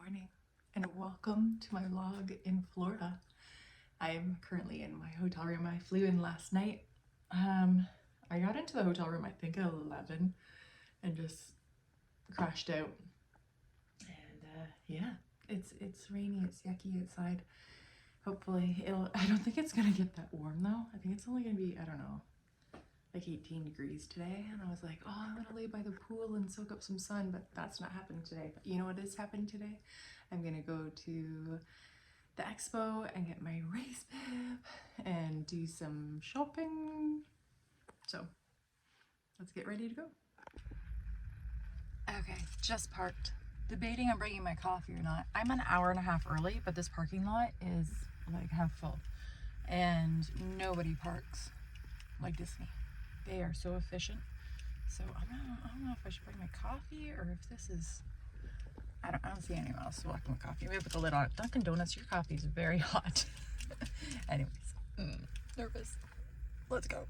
morning and welcome to my vlog in Florida. I am currently in my hotel room. I flew in last night. I got into the hotel room I think at 11 and just crashed out. And yeah, it's rainy, it's yucky outside. Hopefully I don't think it's gonna get that warm though. I think it's only gonna be, I don't know, like 18 degrees today, and I was like, oh, I'm gonna lay by the pool and soak up some sun, but that's not happening today. But you know what is happening today? I'm gonna go to the Expo and get my race bib and do some shopping. So let's get ready to go. Okay, just parked. Debating on bringing my coffee or not. I'm an hour and a half early, but this parking lot is like half full and nobody parks like Disney. They are so efficient. So I don't know if I should bring my coffee or if this is, I don't see anyone else walking with coffee. Maybe put the lid on it. Dunkin' Donuts, your coffee is very hot. Anyways, nervous. Let's go.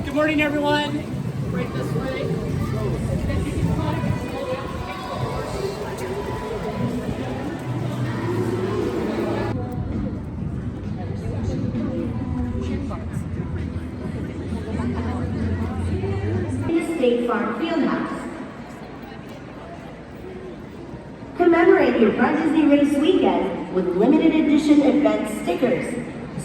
Good morning, everyone. Right this way. State Farm Fieldhouse. Commemorate your Run Disney Race weekend with limited edition event stickers.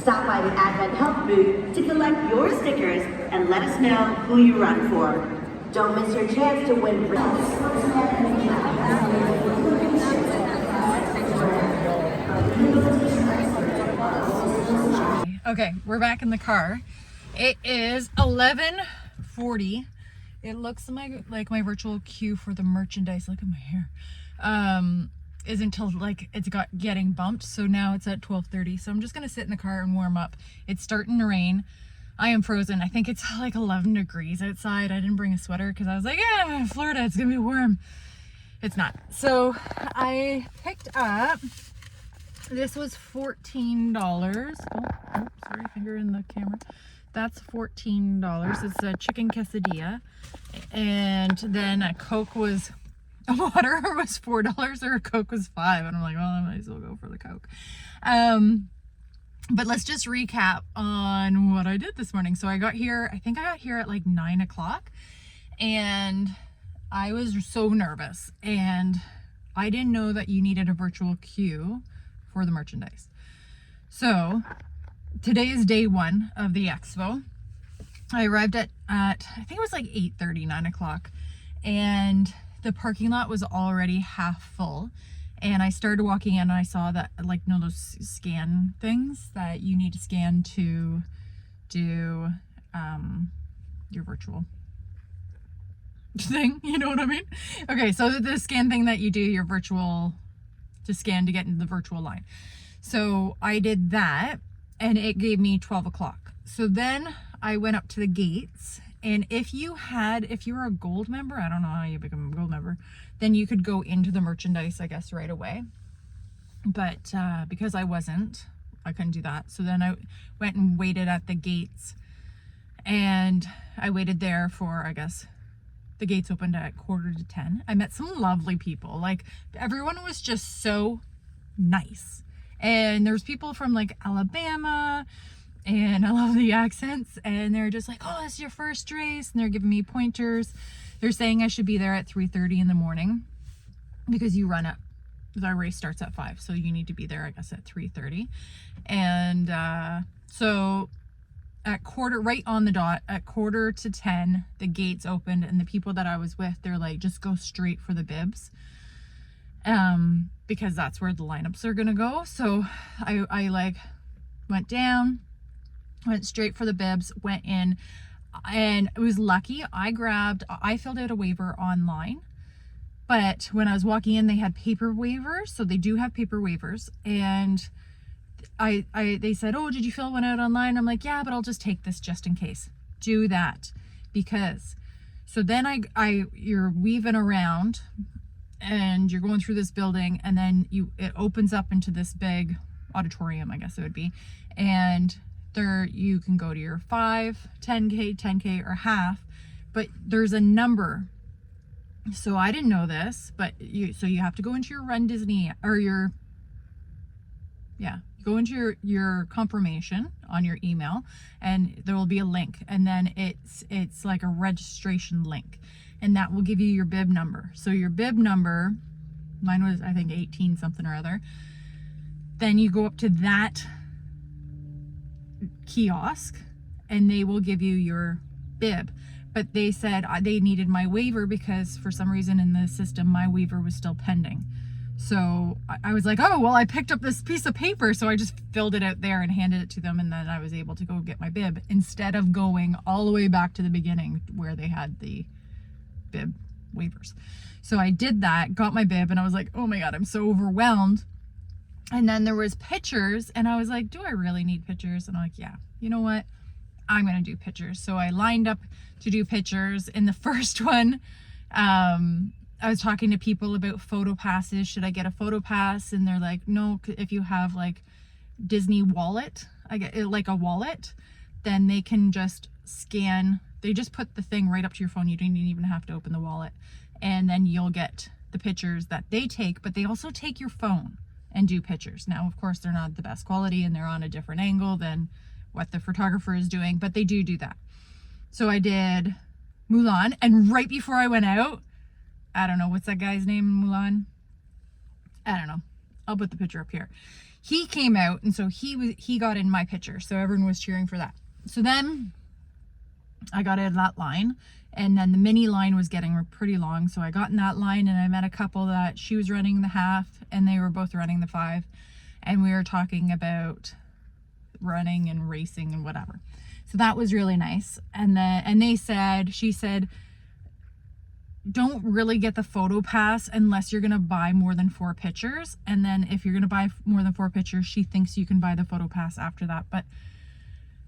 Stop by the Advent Health booth to collect your stickers and let us know who you run for. Don't miss your chance to win. Okay, we're back in the car. It is 11:40. It looks like my virtual queue for the merchandise. Look at my hair. Is until like it's getting bumped. So now it's at 12:30. So I'm just gonna sit in the car and warm up. It's starting to rain. I am frozen. I think it's like 11 degrees outside. I didn't bring a sweater because I was like, yeah, Florida, it's gonna be warm. It's not. So I picked up, this was $14. Oh, sorry, finger in the camera. That's $14. It's a chicken quesadilla. And then a Coke was, a water was $4 or a Coke was $5. And I'm like, well, I might as well go for the Coke. But let's just recap on what I did this morning. So I got here, I think I got here at like 9 o'clock and I was so nervous and I didn't know that you needed a virtual queue for the merchandise. So today is day one of the Expo. I arrived at I think it was like 8:30, 9 o'clock, and the parking lot was already half full. And I started walking in and I saw that, like, you know, those scan things that you need to scan to do your virtual thing, you know what I mean? Okay, so the scan thing that you do your virtual, to scan to get into the virtual line. So I did that and it gave me 12 o'clock. So then I went up to the gates, and if you were a gold member, I don't know how you become a gold member, then you could go into the merchandise, I guess, right away. But because I wasn't, I couldn't do that. So then I went and waited at the gates, and I waited there for, I guess, the gates opened at 9:45. I met some lovely people. Like, everyone was just so nice. And there's people from like Alabama, and I love the accents, and they're just like, oh, this is your first race, and they're giving me pointers. They're saying I should be there at 3:30 in the morning because you run at, the race starts at 5, so you need to be there, I guess, at 3:30. And so at right on the dot, at 9:45, the gates opened, and the people that I was with, they're like, just go straight for the bibs. because that's where the lineups are gonna go. So I like went down, went straight for the bibs, went in, and it was lucky. I filled out a waiver online, but when I was walking in, they had paper waivers. So they do have paper waivers. And they said, oh, did you fill one out online? I'm like, yeah, but I'll just take this just in case. Do that. Because, so then you're weaving around and you're going through this building, and then it opens up into this big auditorium, I guess it would be. And there you can go to your 5, 10K or half, but there's a number. So I didn't know this, but you have to go into your Run Disney, or go into your confirmation on your email, and there will be a link, and then it's like a registration link, and that will give you your bib number. So your bib number, mine was I think 18 something or other. Then you go up to that kiosk and they will give you your bib. But they said they needed my waiver because for some reason in the system my waiver was still pending. So I was like, oh, well, I picked up this piece of paper, so I just filled it out there and handed it to them, and then I was able to go get my bib instead of going all the way back to the beginning where they had the bib waivers. So I did that, got my bib, and I was like, oh my God, I'm so overwhelmed. And then there was pictures, and I was like, do I really need pictures? And I'm like, yeah, you know what? I'm gonna do pictures. So I lined up to do pictures. In the first one, I was talking to people about photo passes. Should I get a photo pass? And they're like, no, if you have like Disney wallet, I get like a wallet, then they can just scan. They just put the thing right up to your phone. You don't even have to open the wallet. And then you'll get the pictures that they take, but they also take your phone and do pictures. Now, of course, they're not the best quality and they're on a different angle than what the photographer is doing, but they do that. So I did Mulan, and right before I went out, I don't know, what's that guy's name in Mulan? I don't know. I'll put the picture up here. He came out, and so he got in my picture, so everyone was cheering for that. So then I got in that line, and then the mini line was getting pretty long, so I got in that line, and I met a couple that she was running the half and they were both running the 5, and we were talking about running and racing and whatever. So that was really nice. And she said don't really get the photo pass unless you're gonna buy more than 4 pictures, and then if you're gonna buy more than 4 pictures, she thinks you can buy the photo pass after that. But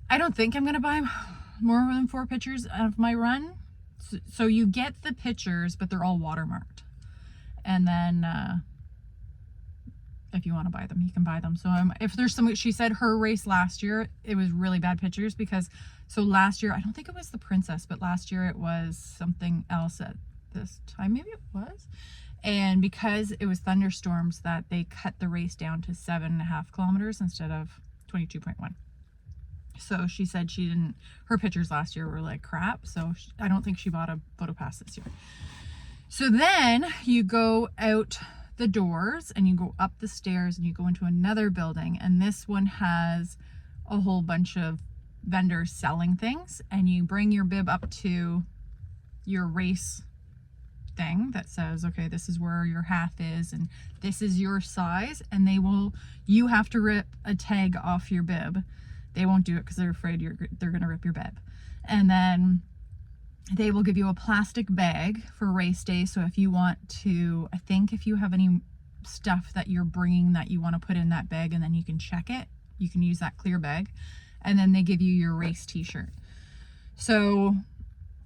I don't think I'm gonna buy more than 4 pictures of my run. So you get the pictures, but they're all watermarked, and then if you want to buy them, you can buy them. So if there's some, she said her race last year, it was really bad pictures because, so last year, I don't think it was the princess, but last year it was something else at this time, maybe it was. And because it was thunderstorms, that they cut the race down to 7.5 kilometers instead of 22.1. So she said her pictures last year were like crap. So I don't think she bought a photo pass this year. So then you go out the doors and you go up the stairs and you go into another building, and this one has a whole bunch of vendors selling things, and you bring your bib up to your race thing that says, okay, this is where your half is and this is your size, and you have to rip a tag off your bib. They won't do it because they're afraid they're gonna rip your bib. And then they will give you a plastic bag for race day. So if you want to, I think if you have any stuff that you're bringing that you want to put in that bag, and then you can check it, you can use that clear bag. And then they give you your race t-shirt. So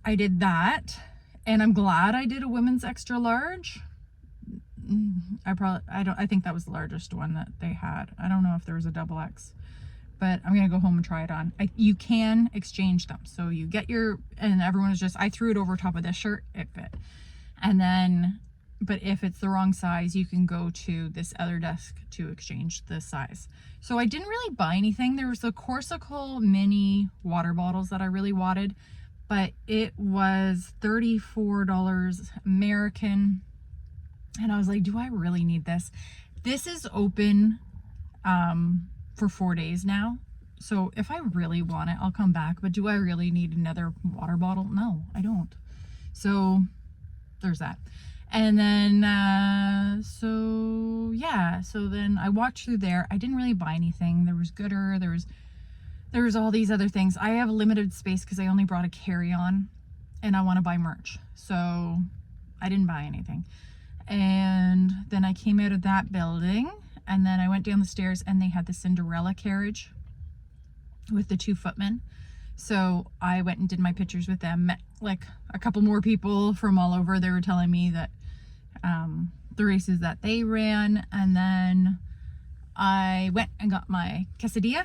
I did that, and I'm glad I did a women's extra large. I think that was the largest one that they had. I don't know if there was a double X, but I'm gonna go home and try it on. You can exchange them. So you get and everyone is I threw it over top of this shirt, it fit. And then, but if it's the wrong size, you can go to this other desk to exchange the size. So I didn't really buy anything. There was the Corsical mini water bottles that I really wanted, but it was $34 American. And I was like, do I really need this? This is open, for 4 days now. So if I really want it, I'll come back. But do I really need another water bottle? No, I don't. So there's that. And then, so yeah, so then I walked through there. I didn't really buy anything. There was Gooder, there was all these other things. I have limited space because I only brought a carry-on and I want to buy merch. So I didn't buy anything. And then I came out of that building and then I went down the stairs and they had the Cinderella carriage with the 2 footmen. So I went and did my pictures with them, met like a couple more people from all over. They were telling me that the races that they ran, and then I went and got my quesadilla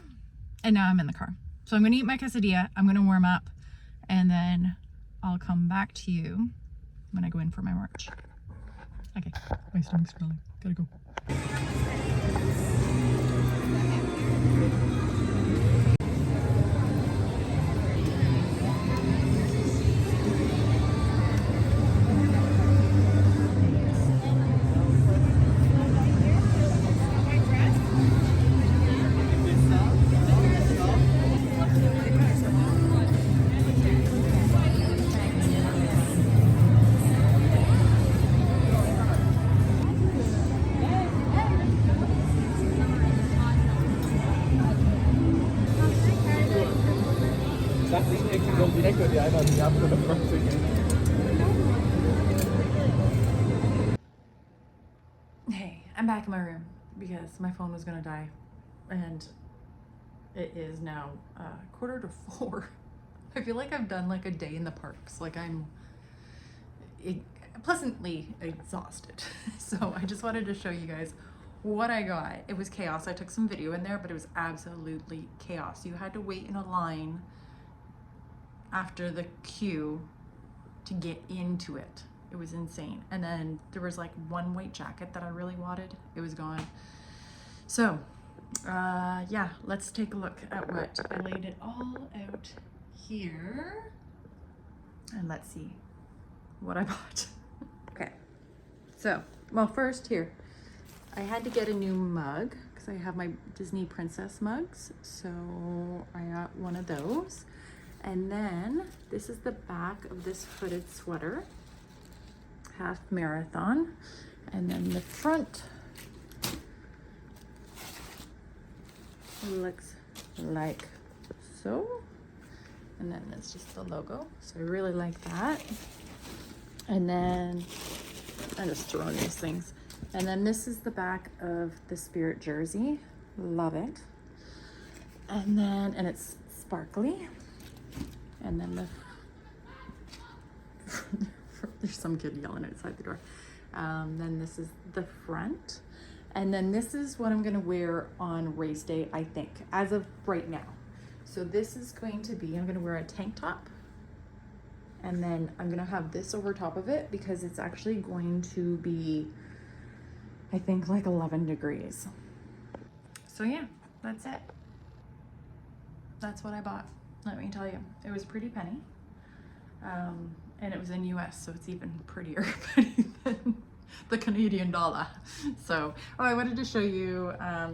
and now I'm in the car. So I'm gonna eat my quesadilla, I'm gonna warm up, and then I'll come back to you when I go in for my merch. Okay, my stomach's growling, gotta go. Hey, I'm back in my room because my phone was gonna die and it is now 3:45. I feel like I've done like a day in the parks. Like I'm pleasantly exhausted. So I just wanted to show you guys what I got. It was chaos. I took some video in there, but it was absolutely chaos. You had to wait in a line after the queue to get into it. It was insane. And then there was like one white jacket that I really wanted. It was gone. So yeah, let's take a look at what I laid it all out here. And let's see what I bought. Okay. So, well, first here, I had to get a new mug because I have my Disney princess mugs. So I got one of those. And then this is the back of this hooded sweater, half marathon. And then the front looks like so. And then it's just the logo. So I really like that. And then I'm just throwing these things. And then this is the back of the Spirit jersey. Love it. And then, and it's sparkly. And then there's some kid yelling outside the door. Then this is the front. And then this is what I'm gonna wear on race day, I think, as of right now. So this is going to be, I'm gonna wear a tank top. And then I'm gonna have this over top of it because it's actually going to be, I think, like 11 degrees. So yeah, that's it. That's what I bought. Let me tell you, it was a pretty penny. And it was in US, so it's even prettier than the Canadian dollar. So, oh, I wanted to show you,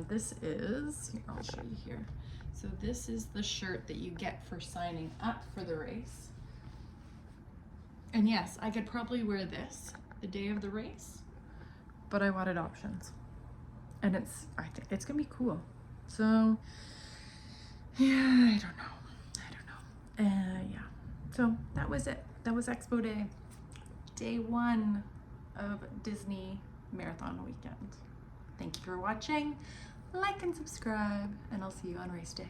this is, here, I'll show you here. So this is the shirt that you get for signing up for the race. And yes, I could probably wear this the day of the race, but I wanted options. And I think it's gonna be cool. So, yeah, I don't know. Yeah, so that was it. That was Expo Day. Day 1 of Disney Marathon Weekend. Thank you for watching. Like and subscribe, and I'll see you on race day.